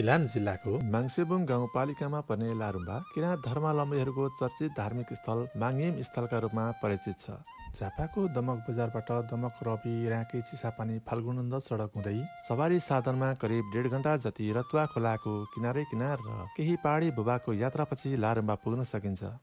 इलाम जिल्लाको माङ्सेबुङ गाउँपालिकामा पर्ने लारुम्बा किराँत धर्मावलम्बीहरूको चर्चित धार्मिक स्थल माङ्यिम स्थलका रूपमा परिचित छ। झापाको दमक बजारबाट दमक रवि राँके चिसापानी फाल्गुनन्द सडक हुँदै सवारी साधनमा करिब 1.5 घण्टा जति रतुवा खोलाको किनारै किनार र केही पहाडी भूभागको यात्रापछि लारुम्बा पुग्न सकिन्छ।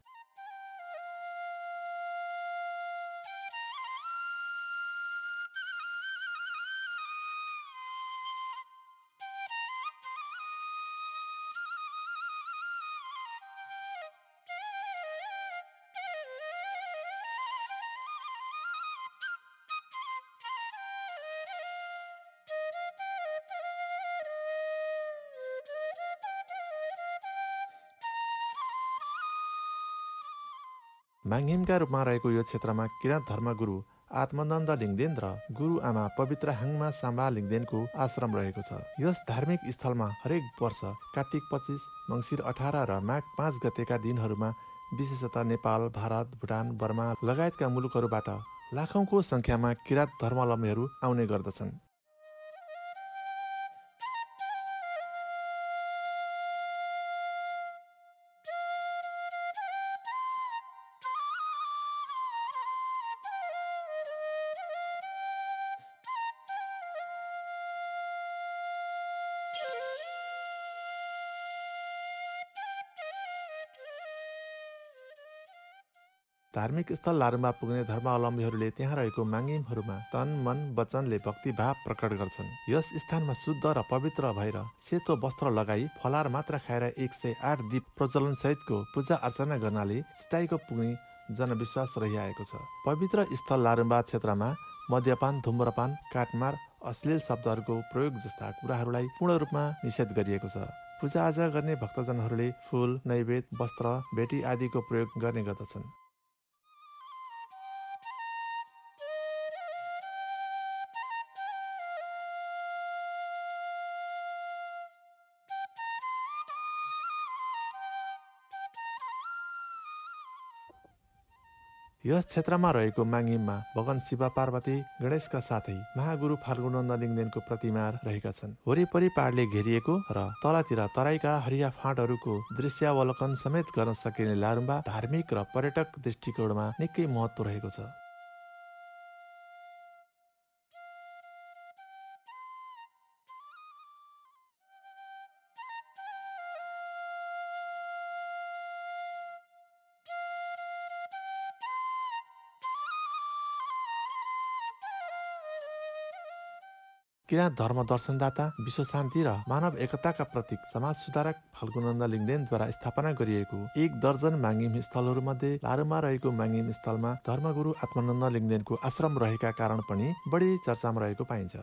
माङ्यिमका रूपमा रहेको यो क्षेत्रमा किराँत धर्मगुरु आत्मानन्द लिङ्गदेन र गुरु आमा पवित्र हाङमा साम्बा लिङ्गदेनको आश्रम रहेको छ। यस धार्मिक स्थलमा हरेक वर्ष कार्तिक 25, मङ्सिर 18 र माघ 5 गतेका दिनहरूमा विशेषतः नेपाल, भारत, भुटान, बर्मा लगायतका मुलुकहरूबाट लाखौंको संख्यामा किराँत धर्मावलम्बीहरू आउने गर्दछन्। धार्मिक स्थल लारुम्बा पुग्ने धर्मावलम्बीहरूले त्यहाँ रहेको माङ्यिमहरूमा तन, मन, वचनले भक्तिभाव प्रकट गर्छन्। यस स्थानमा शुद्ध र पवित्र भएर सेतो वस्त्र लगाई फलार मात्र खाएर 108 दीप प्रज्वलन सहितको पूजा अर्चना गर्नाले चिताइको पुग्ने जनविश्वास रहिआएको छ। पवित्र स्थल लारुम्बा क्षेत्रमा मद्यपान, धुम्रपान, काटमार, अश्लील शब्दहरूको प्रयोग जस्ता कुराहरूलाई पूर्ण रूपमा निषेध गरिएको छ। पूजाआजा गर्ने भक्तजनहरूले फूल, नैवेद्य, वस्त्र, भेटी आदिको प्रयोग गर्ने गर्दछन्। यस क्षेत्रमा रहेको माङ्यिममा भगवान शिव पार्वती गणेशका साथै महागुरु फाल्गुनन्द लिङ्गदेनको प्रतिमा रहेका छन्। वरिपरि पहाडले घेरिएको र तलतिर तराईका हरिया फाँटहरूको दृश्यावलोकन समेत गर्न सकिने लारुम्बा धार्मिक र पर्यटक दृष्टिकोणमा निकै महत्त्व रहेको छ। किराँत धर्म दर्शनदाता, विश्व शान्ति र मानव एकताका प्रतीक समाज सुधारक फाल्गुनन्द लिङ्गदेनद्वारा स्थापना गरिएको 1 दर्जन माङ्यिम स्थलहरूमध्ये लारुम्बा रहेको माङ्यिम स्थलमा धर्मगुरु आत्मानन्द लिङ्गदेनको आश्रम रहेका कारण पनि बढी चर्चामा रहेको पाइन्छ।